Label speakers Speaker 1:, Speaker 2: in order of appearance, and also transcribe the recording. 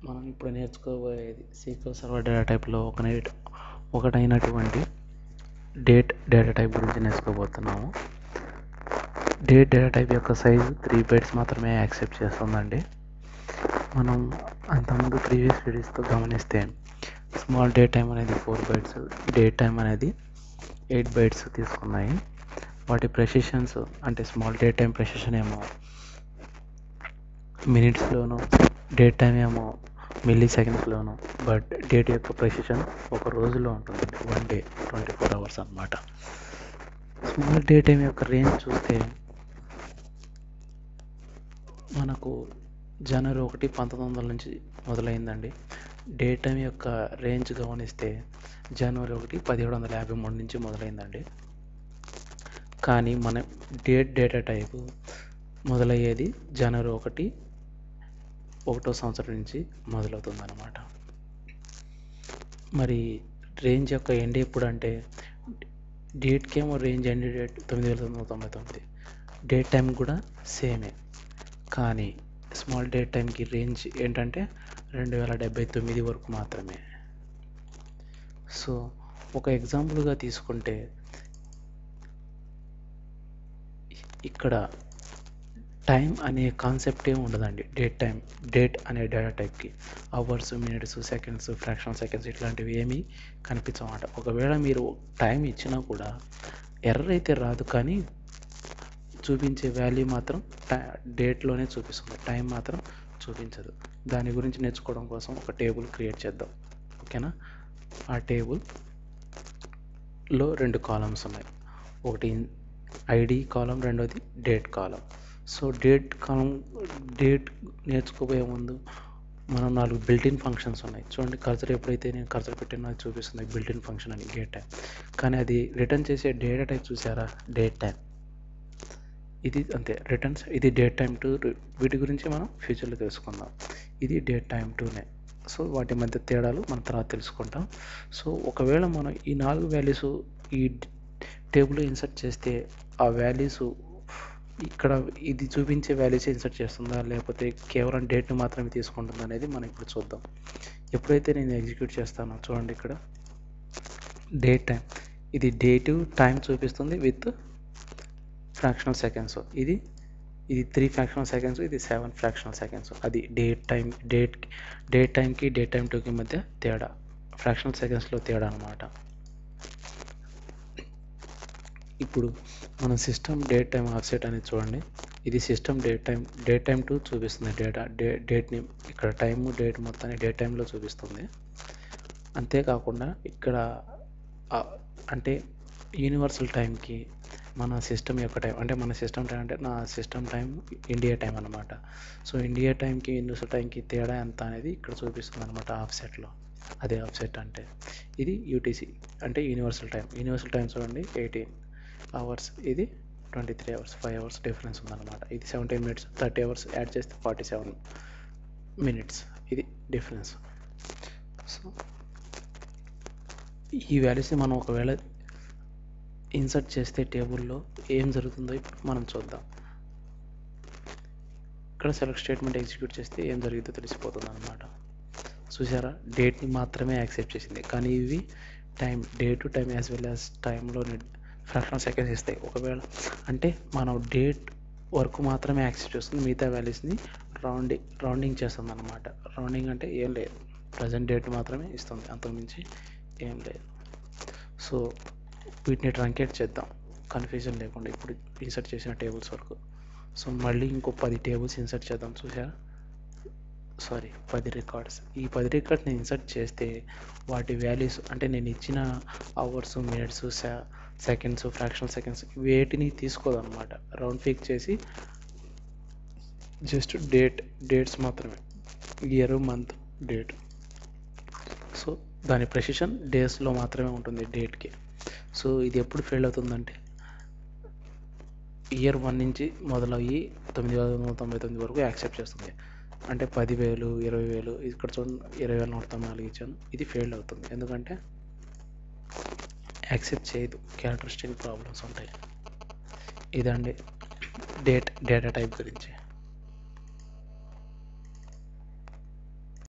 Speaker 1: మనం ఇప్పుడు నేర్చుకోబోయేది sequel server data టైప్లో ఒకటైనటువంటి డేట్ డేటా టైప్ గురించి నేర్చుకోబోతున్నాము. డేట్ డేటా టైప్ యొక్క సైజు 3 bytes మాత్రమే యాక్సెప్ట్ చేస్తుందండి. మనం అంతకుముందు ప్రీవియస్ వీడియోస్తో గమనిస్తే స్మాల్ డేట్ టైం అనేది 4 bytes, డేట్ టైం అనేది 8 bytes తీసుకున్నాయి. వాటి ప్రెసిషన్స్ అంటే స్మాల్ డేట్ టైం ప్రెసిషన్ ఏమో మినిట్స్లోను, డేట్ టైం ఏమో మిల్లీ సెకండ్స్లోను, బట్ డేట్ యొక్క ప్రెసిషన్ ఒక రోజులో ఉంటుందండి. 1 day 24 hours అన్నమాట. స్మాల్ డేట్ టైం యొక్క రేంజ్ చూస్తే మనకు జనవరి 1, 1900 నుంచి మొదలైందండి. డేట్ టైం యొక్క రేంజ్ గమనిస్తే జనవరి 1, 1753 నుంచి మొదలైందండి. కానీ మన డేటా టైపు మొదలయ్యేది జనవరి 1వ సంవత్సరం నుంచి మొదలవుతుంది అన్నమాట. మరి రేంజ్ యొక్క ఎండ్ ఎప్పుడు అంటే డేట్కేమో range end date 9999, date time కూడా సేమే. కానీ స్మాల్ డేట్ టైంకి రేంజ్ ఏంటంటే 2079 వరకు మాత్రమే. సో ఒక ఎగ్జాంపుల్గా తీసుకుంటే ఇక్కడ టైం అనే కాన్సెప్ట్ ఏమి ఉండదండి. డేట్ అనే డేటా టైప్కి hours, minutes, seconds, fraction seconds ఇట్లాంటివి ఏమీ కనిపించమాట. ఒకవేళ మీరు టైం ఇచ్చినా కూడా ఎర్రర్ అయితే రాదు, కానీ చూపించే వాల్యూ మాత్రం డేట్లోనే చూపిస్తుంది, టైం మాత్రం చూపించదు. దాని గురించి నేర్చుకోవడం కోసం ఒక టేబుల్ క్రియేట్ చేద్దాం, ఓకేనా? ఆ టేబుల్లో 2 కాలమ్స్ ఉన్నాయి, ఒకటి ఐడి కాలం, రెండోది డేట్ కాలం. సో డేట్ నేర్చుకోబోయే ముందు మనం 4 బిల్టిన్ ఫంక్షన్స్ ఉన్నాయి. చూడండి, కర్సర్ ఎప్పుడైతే నేను కర్సర్ పెట్టినా అది చూపిస్తుంది బిల్టిన్ ఫంక్షన్ అని, డేట్ టైం. కానీ అది రిటర్న్ చేసే డేటా టైప్ చూసారా, డేట్ టైం. ఇది అంతే రిటర్న్స్. ఇది డేట్ టైం 2. వీటి గురించి మనం ఫ్యూచర్లో తెలుసుకుందాం. ఇది డేట్ టైం 2నే. సో వాటి మధ్య తేడాలు మనం తర్వాత తెలుసుకుంటాం. సో ఒకవేళ మనం ఈ 4 వాల్యూస్ ఈ టేబుల్లో ఇన్సర్ట్ చేస్తే ఆ వాల్యూస్ ఇక్కడ ఇది చూపించే వాల్యూస్ ఇన్సర్ట్ చేస్తుందా, లేకపోతే కేవలం డేట్ని మాత్రమే తీసుకుంటుందా అనేది మనం ఇప్పుడు చూద్దాం. ఎప్పుడైతే నేను ఎగ్జిక్యూట్ చేస్తానో చూడండి, ఇక్కడ డేట్ టైం, ఇది డేటు టైం చూపిస్తుంది విత్ ఫ్రాక్షనల్ సెకండ్స్. ఇది 3 ఫ్రాక్షనల్ సెకండ్స్, ఇది 7 ఫ్రాక్షనల్ సెకండ్స్. అది డేట్ టైంకి డేట్ టైం 2కి మధ్య తేడా, ఫ్రాక్షనల్ సెకండ్స్లో తేడా అనమాట. ఇప్పుడు మన సిస్టమ్ డేట్ టైం ఆఫ్సెట్ అనేది చూడండి, ఇది సిస్టమ్ డేట్ టైం 2 చూపిస్తుంది. డేట్ని ఇక్కడ టైము డేట్ మొత్తాన్ని డేట్ టైంలో చూపిస్తుంది. అంతేకాకుండా ఇక్కడ అంటే యూనివర్సల్ టైంకి మన సిస్టమ్ యొక్క టైం, అంటే మన సిస్టమ్ టైం అంటే నా సిస్టమ్ టైం ఇండియా టైం అనమాట. సో ఇండియా టైంకి యూనివర్సల్ టైంకి తేడా ఎంత అనేది ఇక్కడ చూపిస్తుంది అనమాట ఆఫ్సెట్లో. అదే ఆఫ్సెట్ అంటే ఇది యూటీసీ అంటే యూనివర్సల్ టైం చూడండి 18 hours, ఇది 23 hours, 5 hours డిఫరెన్స్ ఉందన్నమాట. ఇది 17 minutes, 30 hours యాడ్ చేస్తే 47 minutes, ఇది డిఫరెన్స్. సో ఈ వాల్యూస్ని మనం ఒకవేళ ఇన్సర్ట్ చేస్తే టేబుల్లో ఏం జరుగుతుందో ఇప్పుడు మనం చూద్దాం. ఇక్కడ సెలెక్ట్ స్టేట్మెంట్ ఎగ్జిక్యూట్ చేస్తే ఏం జరిగిందో తెలిసిపోతుంది అనమాట. చూసారా, డేట్ని మాత్రమే యాక్సెప్ట్ చేసింది, కానీ ఇవి day to time as well as టైంలో ఫ్రాక్షనల్ సెకండ్స్ ఇస్తాయి. ఒకవేళ అంటే మనం డేట్ వరకు మాత్రమే యాక్సెప్ట్ చేస్తుంది, మిగతా వాల్యూస్ని రౌండింగ్ చేస్తుంది అనమాట. రౌండింగ్ అంటే ఏం లేదు, ప్రజెంట్ డేట్ మాత్రమే ఇస్తుంది, అంతకుమించి ఏం లేదు. సో వీటిని ట్రంకేట్ చేద్దాం కన్ఫ్యూజన్ లేకుండా ఇప్పుడు ఇన్సర్ట్ చేసిన టేబుల్స్ వరకు. సో మళ్ళీ ఇంకో 10 టేబుల్స్ ఇన్సర్ట్ చేద్దాం. చూసారా, 10 రికార్డ్స్. ఈ 10 రికార్డ్స్ని ఇన్సర్ట్ చేస్తే వాటి వాల్యూస్ అంటే నేను ఇచ్చిన hours, minutes, seconds, fractional seconds వేటిని తీసుకోదన్నమాట. రౌండ్ ఫిక్ చేసి జస్ట్ డేట్స్ మాత్రమే, ఇయర్, మంత్, డేట్. సో దాని ప్రెసిషన్ డేస్లో మాత్రమే ఉంటుంది డేట్కి. సో ఇది ఎప్పుడు ఫెయిల్ అవుతుందంటే ఇయర్ 1 నుంచి మొదలయ్యి 999 వరకు యాక్సెప్ట్ చేస్తుంది. అంటే 10,000, 20,000, ఇక్కడ చూడండి 20,194 ఇచ్చాను, ఇది ఫెయిల్ అవుతుంది. ఎందుకంటే యాక్సెప్ట్ చేయదు, క్యారెక్టరిస్టిక్ ప్రాబ్లమ్స్ ఉంటాయి. ఇదండి డేటా టైప్ గురించి.